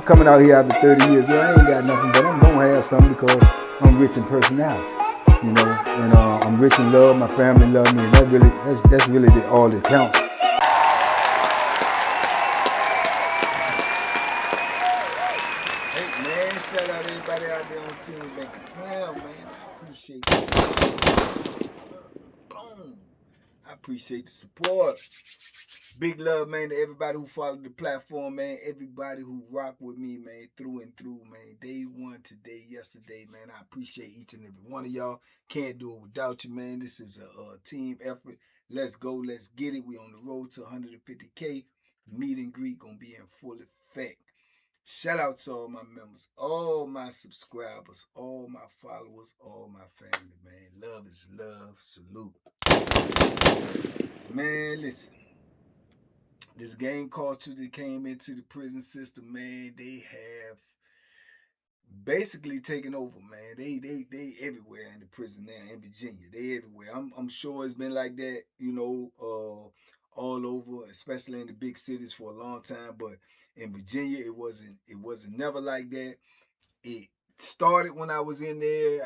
coming out here after 30 years. Yeah, I ain't got nothing, but I'm gonna have something because I'm rich in personality, you know, and I'm rich in love. My family love me, and that's really all that counts. Hey man, shout out everybody out there on Team Banky Pound, man. I appreciate it. Boom. I appreciate the support. Big love, man, to everybody who followed the platform, man. Everybody who rock with me, man, through and through, man. Day one, today, yesterday, man. I appreciate each and every one of y'all. Can't do it without you, man. This is a team effort. Let's go. Let's get it. We on the road to 150K. Meet and greet gonna be in full effect. Shout out to all my members, all my subscribers, all my followers, all my family, man. Love is love. Salute. Man, listen. This gang culture that came into the prison system, man, they have basically taken over, man. They everywhere in the prison now in Virginia. They everywhere. I'm sure it's been like that, you know, all over, especially in the big cities for a long time. But in Virginia, it wasn't never like that. It started when I was in there,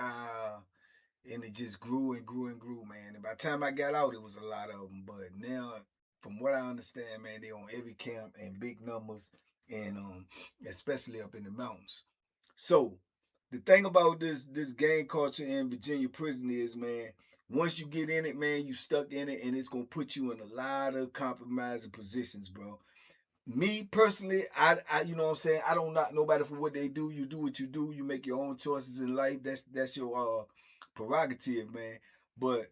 and it just grew and grew and grew, man. And by the time I got out, it was a lot of them. But now, from what I understand, man, they on every camp in big numbers, and especially up in the mountains. So the thing about this gang culture in Virginia prison is, man, once you get in it, man, you stuck in it, and it's gonna put you in a lot of compromising positions, bro. Me personally, I you know what I'm saying, I don't knock nobody for what they do. You do what you do. You make your own choices in life. That's your prerogative, man. But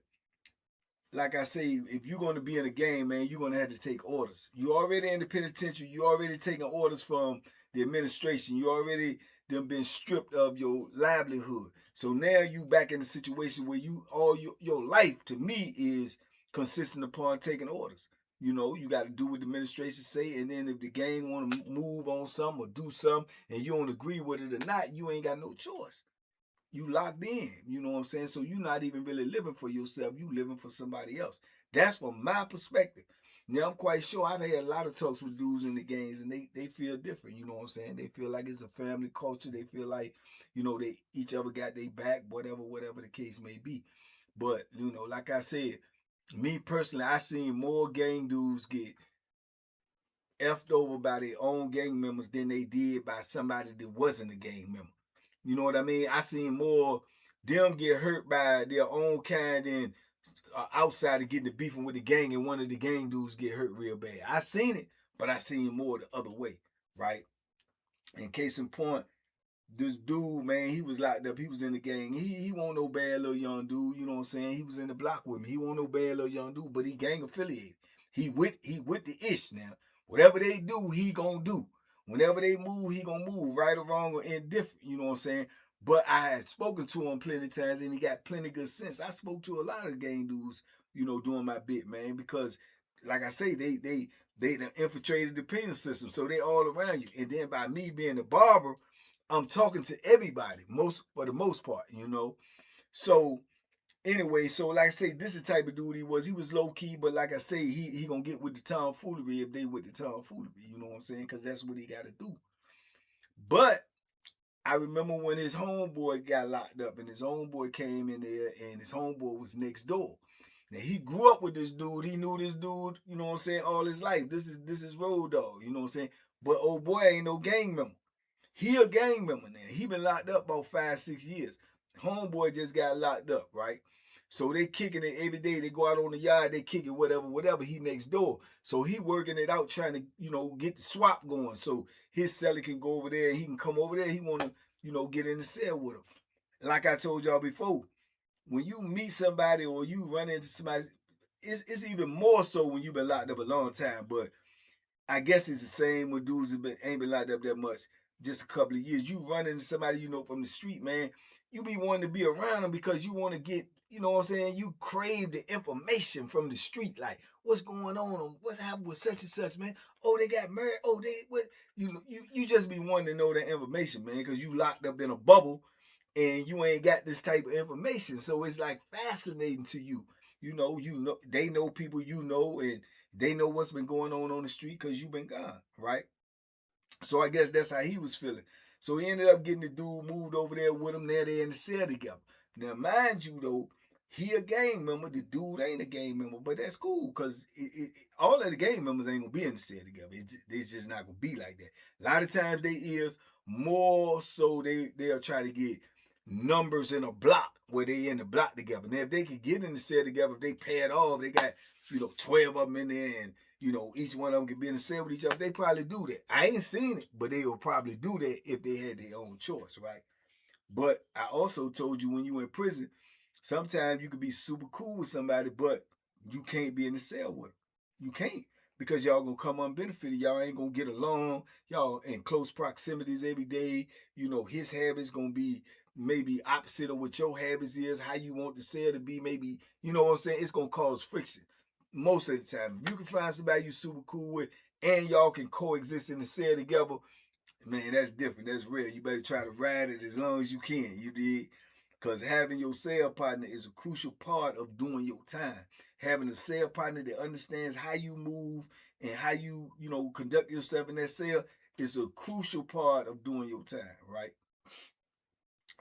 like I say, if you're going to be in a game, man, you're going to have to take orders. You already in the penitentiary. You already taking orders from the administration. You already done been stripped of your livelihood. So now you back in the situation where you all your life, to me, is consistent upon taking orders. You know, you got to do what the administration say, and then if the gang want to move on something or do something, and you don't agree with it or not, you ain't got no choice. You locked in, you know what I'm saying? So you're not even really living for yourself. You living for somebody else. That's from my perspective. Now, I'm quite sure I've had a lot of talks with dudes in the gangs, and they feel different, you know what I'm saying? They feel like it's a family culture. They feel like, you know, they each other got their back, whatever the case may be. But, you know, like I said, me personally, I seen more gang dudes get effed over by their own gang members than they did by somebody that wasn't a gang member. You know what I mean? I seen more them get hurt by their own kind than outsider getting to beefing with the gang and one of the gang dudes get hurt real bad. I seen it, but I seen more the other way, right? In case in point, this dude, man, he was locked up. He was in the gang. He won't no bad little young dude, you know what I'm saying? He was in the block with me. He won't no bad little young dude, but he gang affiliated. He with the ish now. Whatever they do, he gonna do. Whenever they move, he gonna move, right or wrong or indifferent, you know what I'm saying? But I had spoken to him plenty of times, and he got plenty good sense. I spoke to a lot of gang dudes, you know, doing my bit, man, because like I say, they infiltrated the penal system, so they all around you. And then by me being a barber, I'm talking to everybody, for the most part, you know. So anyway, so like I say, this is the type of dude he was. He was low key, but like I say, he gonna get with the tomfoolery if they with the tomfoolery. You know what I'm saying? Because that's what he got to do. But I remember when his homeboy got locked up, and his homeboy came in there, and his homeboy was next door. Now he grew up with this dude. He knew this dude, you know what I'm saying, all his life. This is road dog, you know what I'm saying. But old boy ain't no gang member. He a gang member now. He been locked up about 5-6 years. Homeboy just got locked up, right? So they kicking it every day. They go out on the yard, they kick it, whatever. He next door. So he working it out, trying to, you know, get the swap going. So his seller can go over there, he can come over there. He want to, you know, get in the cell with him. Like I told y'all before, when you meet somebody or you run into somebody, it's even more so when you've been locked up a long time. But I guess it's the same with dudes that ain't been locked up that much, just a couple of years. You run into somebody you know from the street, man, you be wanting to be around them because you want to get, you know what I'm saying, you crave the information from the street, like what's going on, what's happened with such and such, man. Oh, they got married. Oh, they what? You just be wanting to know that information, man, because you locked up in a bubble and you ain't got this type of information. So it's like fascinating to you. You know, they know people you know, and they know what's been going on the street because you've been gone, right? So I guess that's how he was feeling. So he ended up getting the dude moved over there with him. Now they in the cell together. Now, mind you, though, he a gang member. The dude ain't a gang member, but that's cool because all of the gang members ain't gonna be in the cell together. It's just not gonna be like that. A lot of times they is more so they'll try to get numbers in a block where they in the block together. Now, if they could get in the cell together, if they paired off, they got 12 of them in there, and each one of them could be in the cell with each other. They probably do that. I ain't seen it, but they will probably do that if they had their own choice, right? But I also told you when you in prison, sometimes you could be super cool with somebody, but you can't be in the cell with them. You can't because y'all gonna come unbenefited. Y'all ain't gonna get along. Y'all in close proximities every day. His habits gonna be maybe opposite of what your habits is. How you want the cell to be, maybe what I'm saying. It's gonna cause friction most of the time. If you can find somebody you super cool with, and y'all can coexist in the cell together, man, that's different. That's real. You better try to ride it as long as you can. You dig? Because having your cell partner is a crucial part of doing your time. Having a cell partner that understands how you move and how you, conduct yourself in that cell is a crucial part of doing your time, right?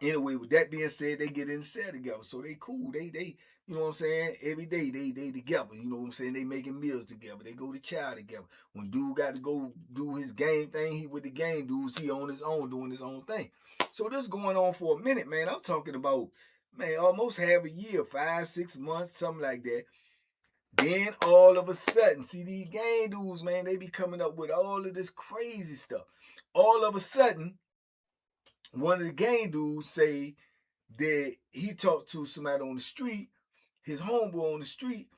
Anyway, with that being said, they get in the cell together, so they cool. They you know what I'm saying? Every day they together. You know what I'm saying? They making meals together. They go to chow together. When dude got to go do his game thing, he with the game dudes. He on his own doing his own thing. So this going on for a minute, man. I'm talking about, man, almost half a year, 5-6 months, something like that. Then all of a sudden, see these gang dudes, man, they be coming up with all of this crazy stuff. All of a sudden, one of the gang dudes say that he talked to somebody on the street, his homeboy on the street.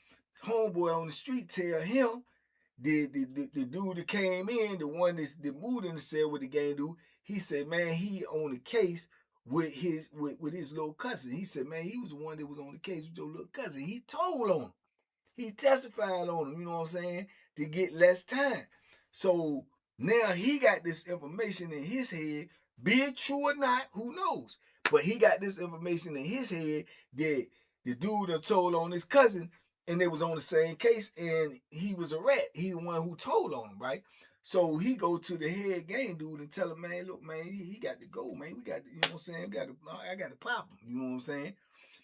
Homeboy on the street tell him the dude that came in, the one that moved in the cell with the gang dude, he said, man, he on the case with his little cousin. He said, man, he was the one that was on the case with your little cousin. He told on him. He testified on him, you know what I'm saying, to get less time. So now he got this information in his head, be it true or not, who knows? But he got this information in his head that the dude done told on his cousin, and they was on the same case, and he was a rat. He the one who told on him, right? So he go to the head gang dude and tell him, man, look, man, he got to go, man. We got to, you know what I'm saying? I got to pop him, you know what I'm saying?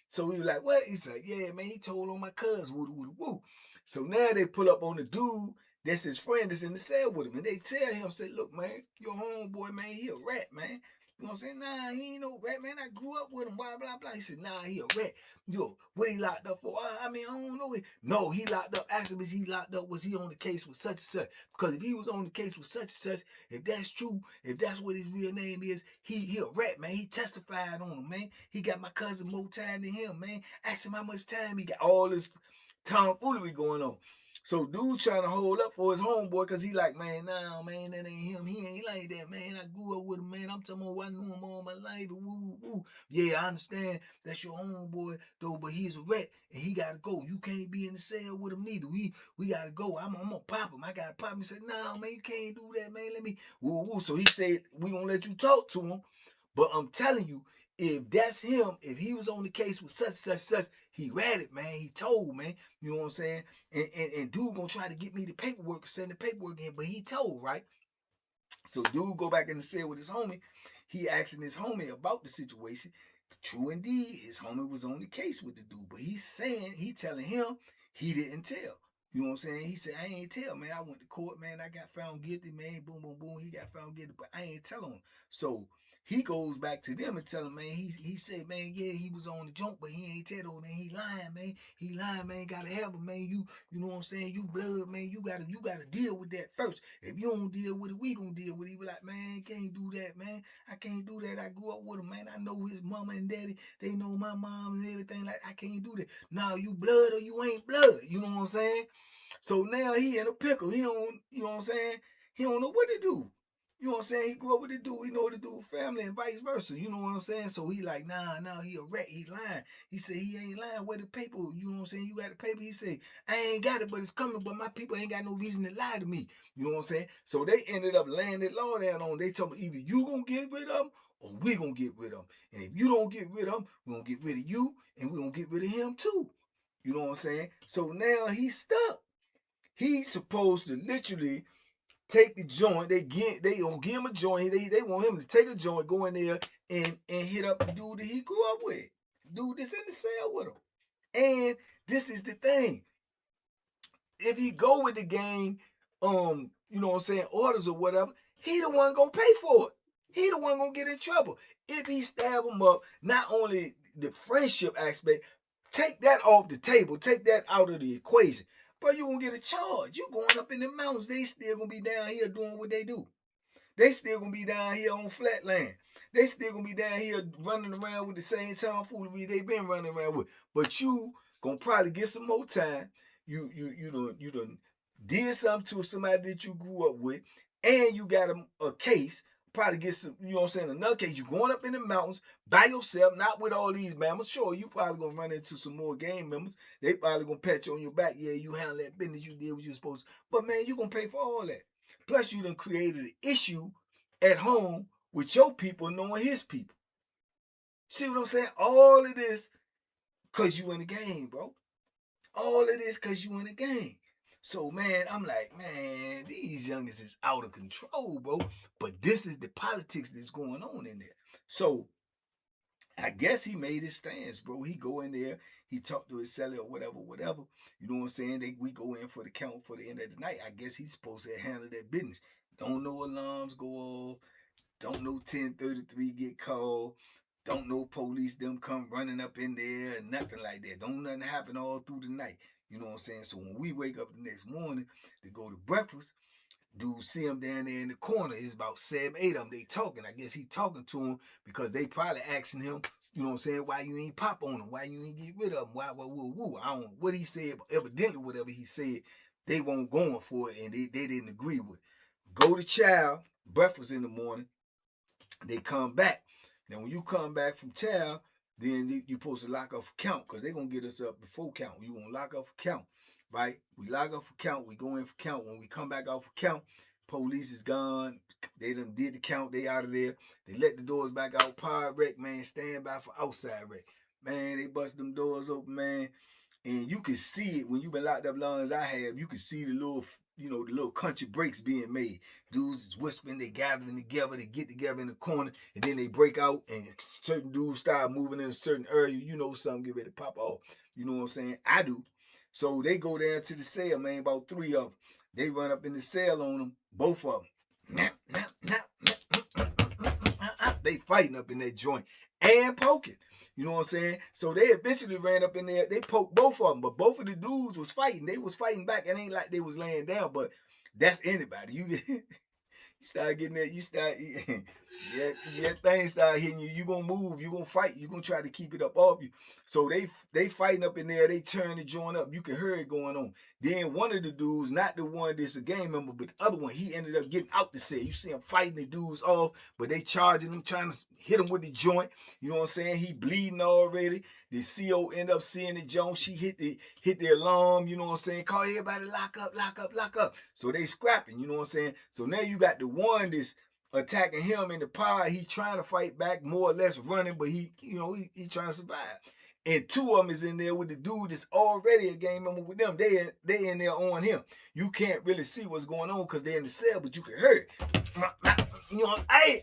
So he was like, what? He said, yeah, man, he told on my cuz, woo. So now they pull up on the dude that's his friend that's in the cell with him. And they tell him, say, look, man, your homeboy, man, he a rat, man. You know what I'm saying? Nah, he ain't no rat, man. I grew up with him, blah, blah, blah. He said, nah, he a rat. Yo, what he locked up for? I don't know. No, he locked up. Ask him, is he locked up? Was he on the case with such and such? Because if he was on the case with such and such, if that's true, if that's what his real name is, he a rat, man. He testified on him, man. He got my cousin more time than him, man. Ask him how much time he got. All this tomfoolery going on. So dude trying to hold up for his homeboy because he like, man, nah, man, that ain't him. He ain't like that, man. I grew up with him, man. I'm talking about I knew him all my life. Woo. Yeah, I understand that's your homeboy, though, but he's a rat and he gotta go. You can't be in the cell with him neither. We gotta go. I'm gonna pop him. I gotta pop him. He said, nah, man, you can't do that, man. Let me woo. So he said, we gonna let you talk to him. But I'm telling you, if that's him, if he was on the case with such, he read it, man. He told, man. You know what I'm saying? And dude gonna try to get me the paperwork, send the paperwork in, but he told, right? So dude go back in the cell with his homie. He asking his homie about the situation. True indeed, his homie was on the case with the dude, but he telling him he didn't tell. You know what I'm saying? He said, I ain't tell, man. I went to court, man. I got found guilty, man. Boom. He got found guilty, but I ain't tell him. So he goes back to them and tell them, man, he said, man, yeah, he was on the jump, but he ain't tell them, man. He lying, man. He lying, man. Gotta have him, man. You know what I'm saying? You blood, man. You gotta deal with that first. If you don't deal with it, we gonna deal with it. He be like, man, can't do that, man. I can't do that. I grew up with him, man. I know his mama and daddy. They know my mom and everything. Like, I can't do that. Nah, you blood or you ain't blood. You know what I'm saying? So now he in a pickle. He don't, you know what I'm saying? He don't know what to do. You know what I'm saying? He grew up with the dude. He know the dude family and vice versa. You know what I'm saying? So he like, nah, he a rat. He lying. He said he ain't lying. Where the paper? You know what I'm saying? You got the paper? He said, I ain't got it, but it's coming. But my people ain't got no reason to lie to me. You know what I'm saying? So they ended up laying that law down on. They told me either you gonna get rid of him or we gonna get rid of him. And if you don't get rid of him, we gonna get rid of you and we gonna get rid of him too. You know what I'm saying? So now he's stuck. He's supposed to literally take the joint. They gonna give him a joint. They want him to take a joint, go in there and hit up the dude that he grew up with. Dude that's in the cell with him. And this is the thing. If he go with the gang, you know what I'm saying, orders or whatever, he the one gonna pay for it. He the one gonna get in trouble. If he stab him up, not only the friendship aspect, take that off the table, take that out of the equation. But you gonna get a charge. You going up in the mountains, they still gonna be down here doing what they do. They still gonna be down here on flatland. They still gonna be down here running around with the same tomfoolery they been running around with. But you gonna probably get some more time. You done did something to somebody that you grew up with, and you got a case. Probably get some, you know what I'm saying, another case. You going up in the mountains by yourself, not with all these mammals. Sure, you probably gonna run into some more gang members. They probably gonna pat you on your back. Yeah, you handle that business, you did what you were supposed to. But man, you gonna pay for all that. Plus, you done created an issue at home with your people knowing his people. See what I'm saying? All of this because you in the game, bro. All of this because you in the game. So, man, I'm like, man, these youngins is out of control, bro. But this is the politics that's going on in there. So, I guess he made his stance, bro. He go in there, he talked to his seller or whatever. You know what I'm saying? We go in for the count for the end of the night. I guess he's supposed to handle that business. Don't know alarms go off. Don't know 1033 get called. Don't know police them come running up in there, nothing like that. Don't nothing happen all through the night. You know what I'm saying? So when we wake up the next morning to go to breakfast, dude see him down there in the corner. It's about 7, 8 of them. They talking. I guess he talking to him because they probably asking him, you know what I'm saying, why you ain't pop on him? Why you ain't get rid of him? Why, woo. I don't know what he said, but evidently whatever he said, they weren't going for it and they didn't agree with. Go to chow, breakfast in the morning. They come back. Now, when you come back from chow, then you supposed to lock up for count because they're going to get us up before count. You going to lock up for count, right? We lock up for count. We go in for count. When we come back out for count, police is gone. They done did the count. They out of there. They let the doors back out. Power wreck, man. Stand by for outside wreck. Man, they bust them doors open, man. And you can see it when you've been locked up long as I have. You can see the little, the little country breaks being made. Dudes is whispering, they gathering together, they get together in the corner, and then they break out, and certain dudes start moving in a certain area. You know something get ready to pop off. You know what I'm saying? I do. So they go down to the cell, man, about 3 of them. They run up in the cell on them, both of them. They fighting up in that joint and poking. You know what I'm saying? So they eventually ran up in there. They poked both of them, but both of the dudes was fighting. They was fighting back. It ain't like they was laying down, but that's anybody. You start getting that. You start, yeah, things start hitting you. You gonna move. You gonna fight. You gonna try to keep it up off you. So they fighting up in there. They turn the joint up. You can hear it going on. Then one of the dudes, not the one that's a gang member, but the other one, he ended up getting out the cell. You see him fighting the dudes off, but they charging him, trying to hit him with the joint. You know what I'm saying? He bleeding already. The CO end up seeing the joint. She hit the alarm. You know what I'm saying? Call everybody, lock up. So they scrapping. You know what I'm saying? So now you got the one that's attacking him in the pod. He trying to fight back, more or less running, but he trying to survive. And 2 of them is in there with the dude that's already a gang member with them. They in there on him. You can't really see what's going on because they're in the cell, but you can hear it. You know, hey.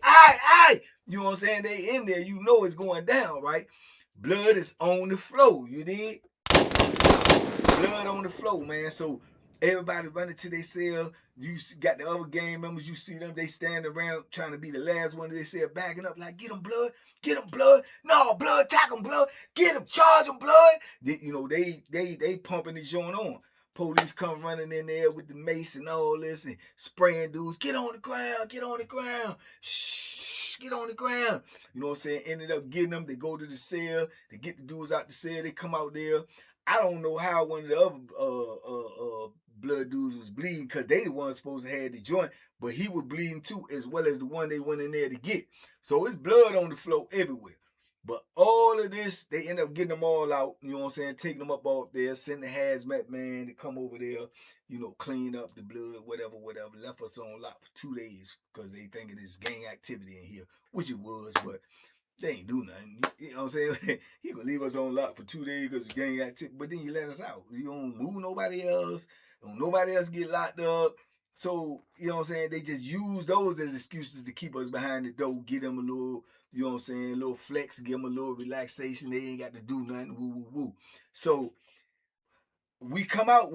You know what I'm saying? They in there. You know it's going down, right? Blood is on the floor. You dig? Blood on the floor, man. So everybody running to their cell. You got the other gang members. You see them. They stand around trying to be the last one. They cell backing up like, get them, blood. Get them, blood. No, blood. Attack them, blood. Get them. Charge them, blood. They pumping the joint on. Police come running in there with the mace and all this and spraying dudes. Get on the ground. Get on the ground. Shh. Get on the ground. You know what I'm saying? Ended up getting them. They go to the cell. They get the dudes out the cell. They come out there. I don't know how one of the other blood dudes was bleeding because they the ones supposed to have the joint, but he was bleeding too, as well as the one they went in there to get. So it's blood on the floor everywhere. But all of this, they end up getting them all out, you know what I'm saying, taking them up off there, send the hazmat man to come over there, clean up the blood, whatever. Left us on lock for 2 days because they thinking it's gang activity in here, which it was, but they ain't do nothing. You know what I'm saying? He gonna leave us on lock for 2 days because it's gang activity, but then you let us out. You don't move nobody else. Don't nobody else get locked up. So, you know what I'm saying? They just use those as excuses to keep us behind the door, get them a little, you know what I'm saying, a little flex, give them a little relaxation. They ain't got to do nothing, woo, woo, woo. So when we come out,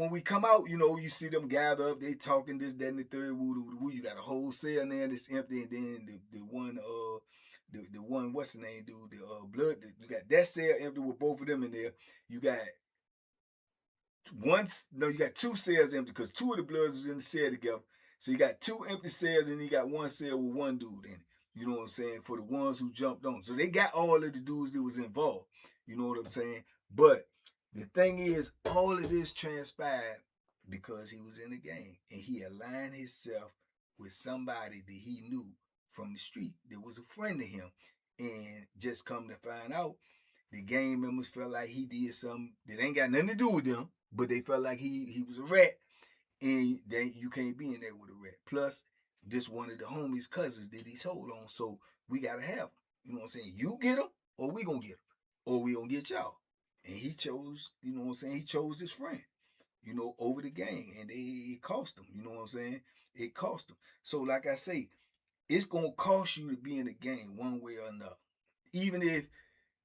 you know, you see them gather up, they talking this, that, and the third, woo, woo, woo. You got a whole cell there that's empty, and then the one, what's the name, dude? The blood, you got that cell empty with both of them in there. You got you got two cells empty because two of the bloods was in the cell together. So you got two empty cells and you got one cell with one dude in it. You know what I'm saying? For the ones who jumped on. So they got all of the dudes that was involved. You know what I'm saying? But the thing is, all of this transpired because he was in the game and he aligned himself with somebody that he knew from the street that was a friend of him. And just come to find out, the gang members felt like he did something that ain't got nothing to do with them, but they felt like he was a rat, and you can't be in there with a rat. Plus, this one of the homies' cousins that he told on, so we gotta have him. You know what I'm saying? You get him, or we gonna get him, or we gonna get y'all. And he chose, you know what I'm saying? He chose his friend, you know, over the gang, and it cost him. You know what I'm saying? It cost him. So, like I say, it's gonna cost you to be in the game one way or another, even if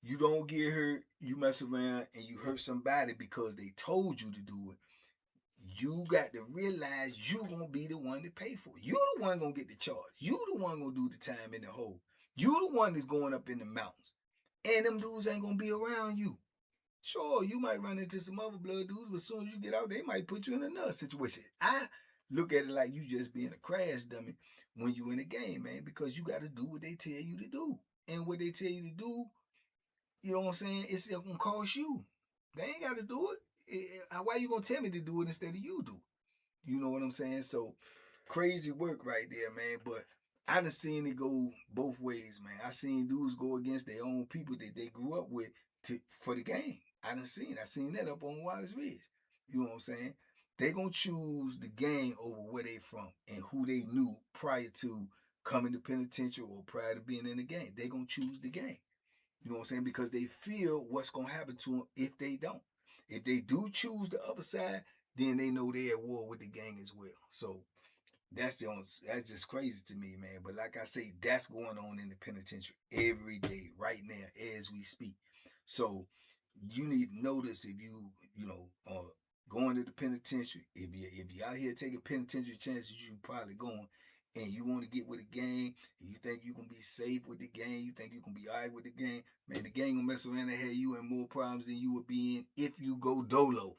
you don't get hurt, you mess around and you hurt somebody because they told you to do it. You got to realize you gonna be the one to pay for it. You the one gonna get the charge. You the one gonna do the time in the hole. You the one that's going up in the mountains. And them dudes ain't gonna be around you. Sure, you might run into some other blood dudes, but as soon as you get out, they might put you in another situation. I look at it like you just being a crash dummy when you in a game, man, because you got to do what they tell you to do. And what they tell you to do, you know what I'm saying, it's going to cost you. They ain't got to do it. Why you going to tell me to do it instead of you do it? You know what I'm saying? So, crazy work right there, man. But I done seen it go both ways, man. I seen dudes go against their own people that they grew up with for the game. I seen that up on Wallace Ridge. You know what I'm saying? They gonna choose the gang over where they from and who they knew prior to coming to penitentiary or prior to being in the gang. They gonna choose the gang. You know what I'm saying? Because they feel what's gonna happen to them if they don't. If they do choose the other side, then they know they're at war with the gang as well. So that's just crazy to me, man. But like I say, that's going on in the penitentiary every day, right now, as we speak. So you need to notice if you going to the penitentiary, if you out here taking penitentiary chances, you probably going, and you want to get with the gang, and you think you can be safe with the gang, you think you can be all right with the gang, man, the gang will mess around and have you in more problems than you would be in if you go dolo.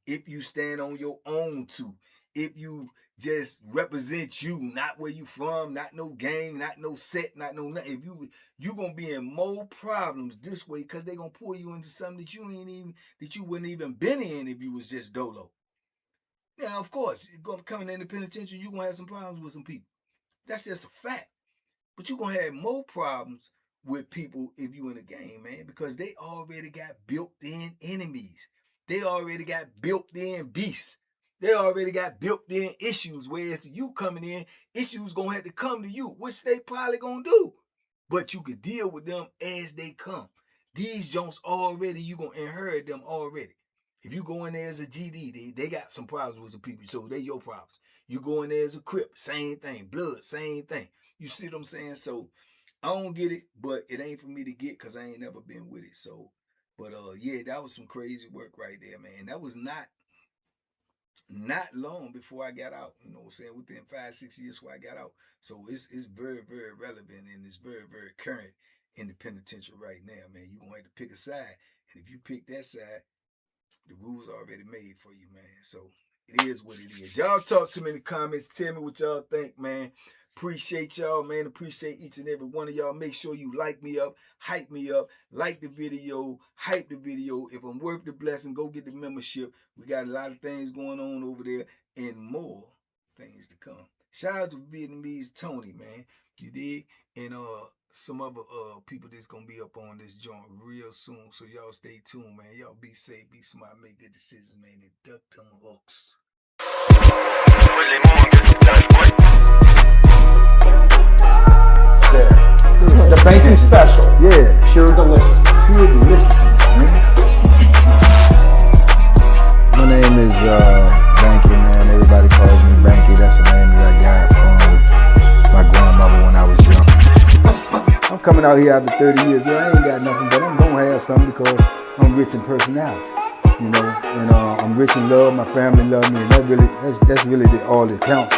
If you stand on your own too. If you just represent you, not where you from, not no gang, not no set, not no nothing. If you gonna be in more problems this way because they gonna pull you into something that you wouldn't even been in if you was just dolo. Now, of course, coming in the penitentiary, you gonna have some problems with some people. That's just a fact. But you gonna have more problems with people if you in a gang, man, because they already got built-in enemies. They already got built-in beasts. They already got built-in issues, whereas you coming in, issues gonna have to come to you, which they probably gonna do. But you could deal with them as they come. These Jones already, you gonna inherit them already. If you go in there as a GD, they got some problems with some people, so they your problems. You go in there as a Crip, same thing. Blood, same thing. You see what I'm saying? So I don't get it, but it ain't for me to get because I ain't never been with it. So, but yeah, that was some crazy work right there, man. That was not long before I got out, you know what I'm saying, within 5-6 years before I got out. So it's very, very relevant, and it's very, very current in the penitentiary right now, man. You're going to have to pick a side, and if you pick that side, the rules are already made for you, man. So it is what it is. Y'all talk to me in the comments. Tell me what y'all think, man. Appreciate y'all, man. Appreciate each and every one of y'all. Make sure you like me up, hype me up, like the video, hype the video. If I'm worth the blessing, go get the membership. We got a lot of things going on over there and more things to come. Shout out to Vietnamese Tony, man. You dig? And some other people that's gonna be up on this joint real soon. So y'all stay tuned, man. Y'all be safe, be smart, make good decisions, man. And duck them hooks. The Banky special. Yeah. Pure delicious. Pure deliciousness, man. My name is Banky, man. Everybody calls me Banky. That's coming out here after 30 years, yeah, I ain't got nothing, but I'm gonna have something because I'm rich in personality, you know, and I'm rich in love. My family love me, and that's really all that counts.